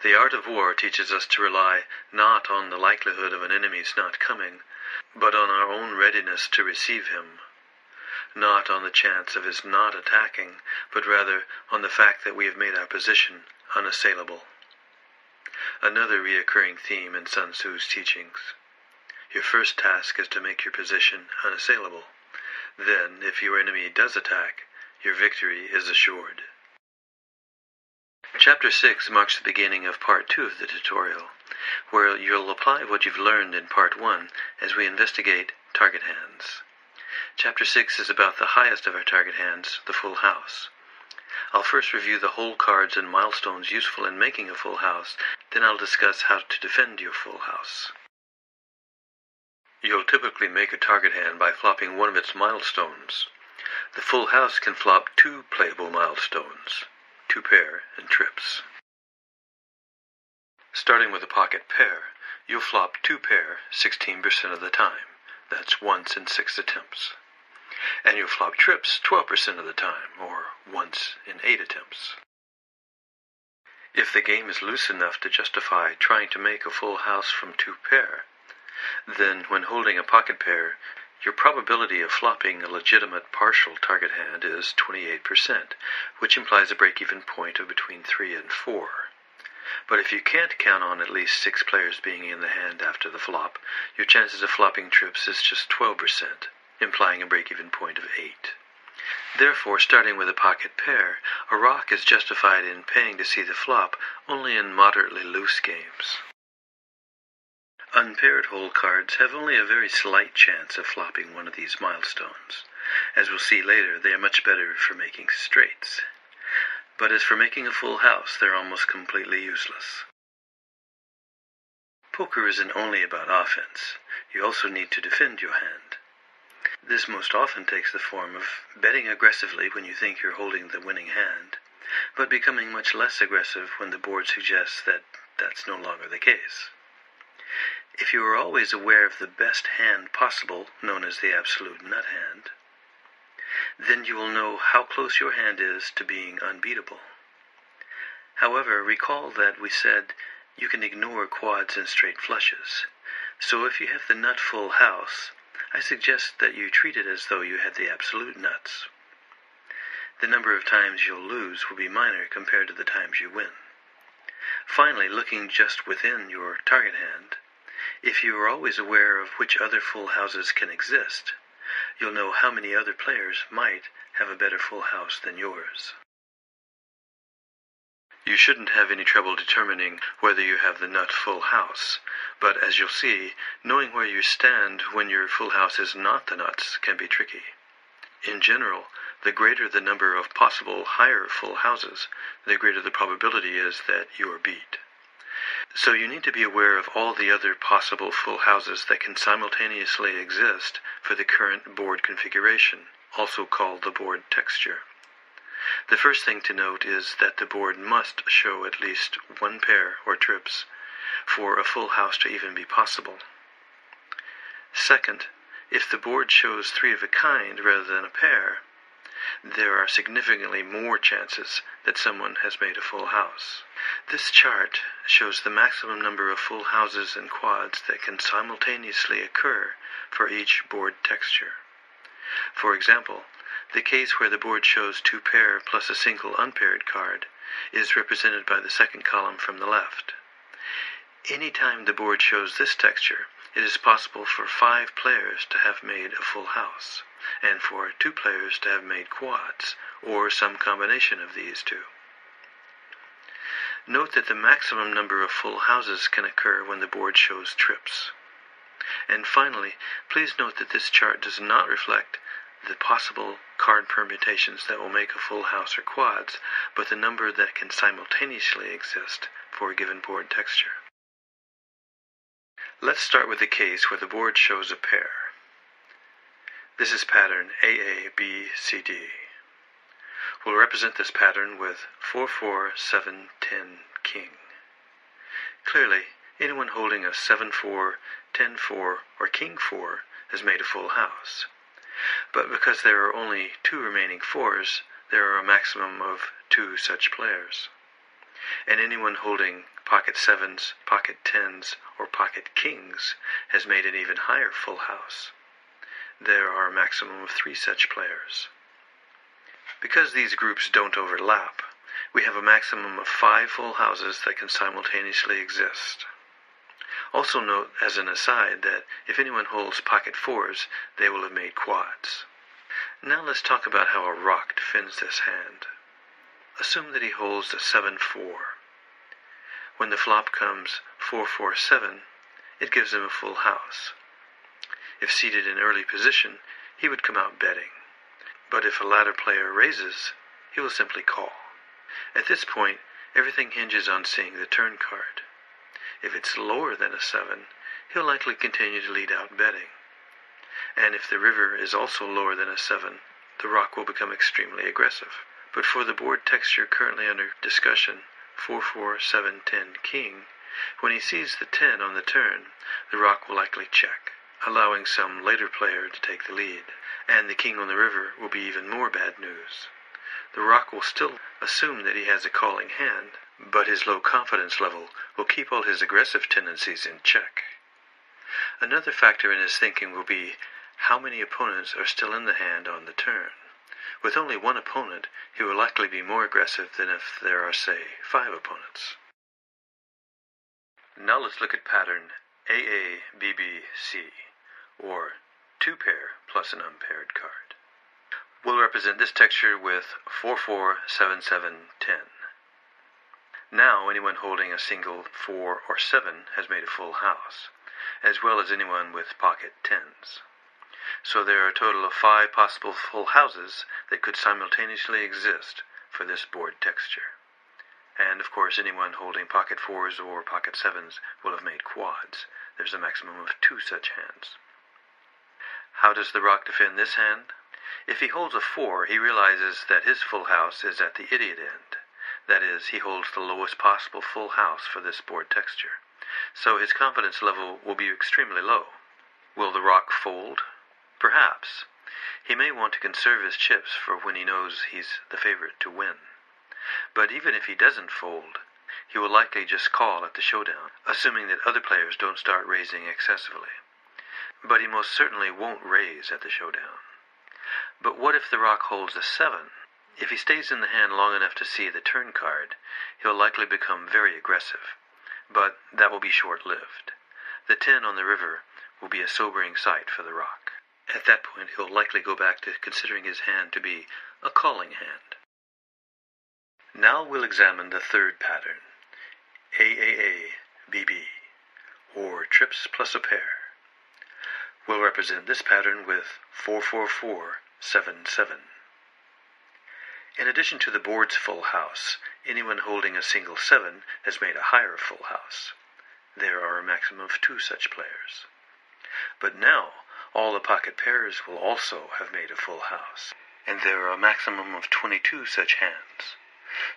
The art of war teaches us to rely not on the likelihood of an enemy's not coming, but on our own readiness to receive him. Not on the chance of his not attacking, but rather on the fact that we have made our position unassailable. Another reoccurring theme in Sun Tzu's teachings. Your first task is to make your position unassailable. Then, if your enemy does attack, your victory is assured. Chapter 6 marks the beginning of Part 2 of the tutorial, where you'll apply what you've learned in Part 1 as we investigate target hands. Chapter 6 is about the highest of our target hands, the full house. I'll first review the hole cards and milestones useful in making a full house, then I'll discuss how to defend your full house. You'll typically make a target hand by flopping one of its milestones. The full house can flop 2 playable milestones, 2 pair and trips. Starting with a pocket pair, you'll flop 2 pair 16% of the time. That's once in 6 attempts. And you'll flop trips 12% of the time, or once in 8 attempts. If the game is loose enough to justify trying to make a full house from 2 pair, then when holding a pocket pair, your probability of flopping a legitimate partial target hand is 28%, which implies a break-even point of between 3 and 4. But if you can't count on at least 6 players being in the hand after the flop, your chances of flopping trips is just 12%, implying a break-even point of 8. Therefore, starting with a pocket pair, a rock is justified in paying to see the flop only in moderately loose games. Unpaired hole cards have only a very slight chance of flopping one of these milestones. As we'll see later, they are much better for making straights. But as for making a full house, they're almost completely useless. Poker isn't only about offense. You also need to defend your hand. This most often takes the form of betting aggressively when you think you're holding the winning hand, but becoming much less aggressive when the board suggests that that's no longer the case. If you are always aware of the best hand possible, known as the absolute nut hand, then you will know how close your hand is to being unbeatable. However, recall that we said you can ignore quads and straight flushes, so if you have the nut full house, I suggest that you treat it as though you had the absolute nuts. The number of times you'll lose will be minor compared to the times you win. Finally, looking just within your target hand, if you are always aware of which other full houses can exist, you'll know how many other players might have a better full house than yours. You shouldn't have any trouble determining whether you have the nut full house, but as you'll see, knowing where you stand when your full house is not the nuts can be tricky. In general, the greater the number of possible higher full houses, the greater the probability is that you are beat. So you need to be aware of all the other possible full houses that can simultaneously exist for the current board configuration, also called the board texture. The first thing to note is that the board must show at least 1 pair or trips for a full house to even be possible. Second, if the board shows 3 of a kind rather than a pair, there are significantly more chances that someone has made a full house. This chart shows the maximum number of full houses and quads that can simultaneously occur for each board texture. For example, the case where the board shows 2 pair plus a single unpaired card is represented by the second column from the left. Anytime the board shows this texture, it is possible for 5 players to have made a full house, and for 2 players to have made quads, or some combination of these 2. Note that the maximum number of full houses can occur when the board shows trips. And finally, please note that this chart does not reflect the possible card permutations that will make a full house or quads, but the number that can simultaneously exist for a given board texture. Let's start with the case where the board shows a pair. This is pattern AABCD. We'll represent this pattern with 4, 4, 7, 10, king. Clearly, anyone holding a 7, 4, 10, 4, or king 4 has made a full house. But because there are only 2 remaining 4s, there are a maximum of 2 such players. and anyone holding pocket sevens, pocket tens, or pocket kings has made an even higher full house. There are a maximum of 3 such players. Because these groups don't overlap, we have a maximum of 5 full houses that can simultaneously exist. Also note, as an aside, that if anyone holds pocket fours, they will have made quads. Now let's talk about how a rock defends this hand. Assume that he holds a 7-4. When the flop comes 4-4-7, it gives him a full house. If seated in early position, he would come out betting. But if a latter player raises, he will simply call. At this point, everything hinges on seeing the turn card. If it's lower than a 7, he'll likely continue to lead out betting. And if the river is also lower than a 7, the rock will become extremely aggressive. But for the board texture currently under discussion, 4-4-7-10 king, when he sees the 10 on the turn, the rock will likely check, allowing some later player to take the lead, and the king on the river will be even more bad news. The rock will still assume that he has a calling hand, but his low confidence level will keep all his aggressive tendencies in check. Another factor in his thinking will be how many opponents are still in the hand on the turn. With only one opponent, he will likely be more aggressive than if there are, say, 5 opponents. Now let's look at pattern AABBC, or 2 pair plus an unpaired card. We'll represent this texture with 4-4-7-7-10. Now anyone holding a single 4 or 7 has made a full house, as well as anyone with pocket 10s. So there are a total of 5 possible full houses that could simultaneously exist for this board texture. And of course anyone holding pocket 4s or pocket 7s will have made quads. There's a maximum of 2 such hands. How does the rock defend this hand? If he holds a 4, he realizes that his full house is at the idiot end. That is, he holds the lowest possible full house for this board texture. So his confidence level will be extremely low. Will the rock fold? Perhaps. He may want to conserve his chips for when he knows he's the favorite to win. But even if he doesn't fold, he will likely just call at the showdown, assuming that other players don't start raising excessively. But he most certainly won't raise at the showdown. But what if the rock holds a 7? If he stays in the hand long enough to see the turn card, he'll likely become very aggressive. But that will be short-lived. The 10 on the river will be a sobering sight for the rock. At that point, he'll likely go back to considering his hand to be a calling hand. Now we'll examine the third pattern, AAABB, or trips plus a pair. We'll represent this pattern with 4-4-4-7-7. In addition to the board's full house, anyone holding a single 7 has made a higher full house. There are a maximum of 2 such players. But now, all the pocket pairs will also have made a full house, and there are a maximum of 22 such hands.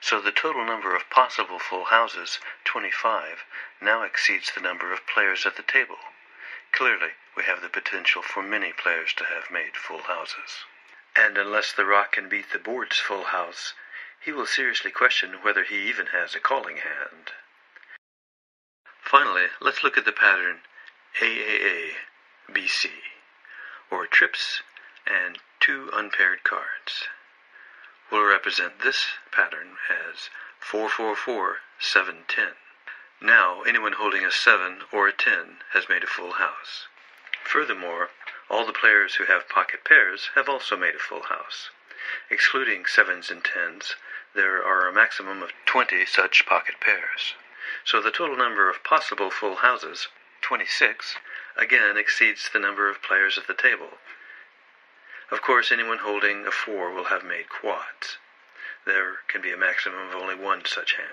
So the total number of possible full houses, 25, now exceeds the number of players at the table. Clearly, we have the potential for many players to have made full houses. And unless the rock can beat the board's full house, he will seriously question whether he even has a calling hand. Finally, let's look at the pattern AAABC, or trips and 2 unpaired cards. We'll represent this pattern as 4-4-4-7-10. Now, anyone holding a 7 or a 10 has made a full house. Furthermore, all the players who have pocket pairs have also made a full house. Excluding 7s and 10s, there are a maximum of 20 such pocket pairs. So the total number of possible full houses, 26, again exceeds the number of players at the table. Of course, anyone holding a 4 will have made quads. There can be a maximum of only 1 such hand.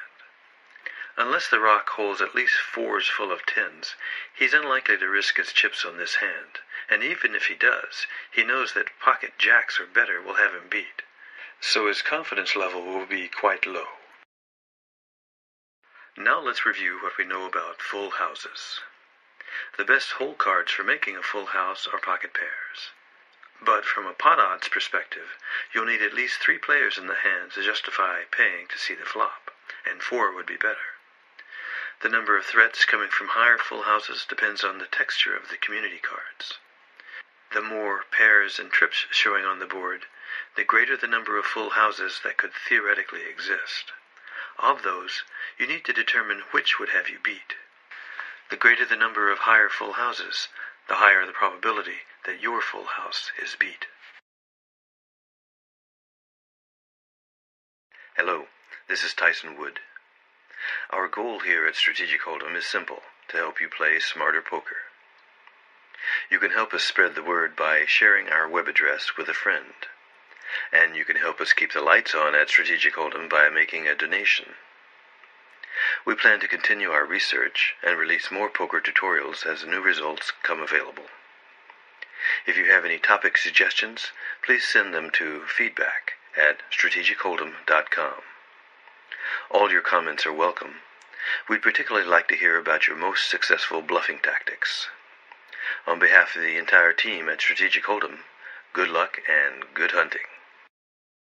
Unless the rock holds at least 4s full of 10s, he's unlikely to risk his chips on this hand, and even if he does, he knows that pocket jacks or better will have him beat. So his confidence level will be quite low. Now let's review what we know about full houses. The best hole cards for making a full house are pocket pairs. But from a pot odds perspective, you'll need at least 3 players in the hand to justify paying to see the flop. and 4 would be better. The number of threats coming from higher full houses depends on the texture of the community cards. The more pairs and trips showing on the board, the greater the number of full houses that could theoretically exist. Of those, you need to determine which would have you beat. The greater the number of higher full houses, the higher the probability that your full house is beat. Hello, this is Tyson Wood. Our goal here at Strategic Hold'em is simple, to help you play smarter poker. You can help us spread the word by sharing our web address with a friend. And you can help us keep the lights on at Strategic Hold'em by making a donation. We plan to continue our research and release more poker tutorials as new results come available. If you have any topic suggestions, please send them to feedback@strategicholdem.com. All your comments are welcome. We'd particularly like to hear about your most successful bluffing tactics. On behalf of the entire team at Strategic Hold'em, good luck and good hunting.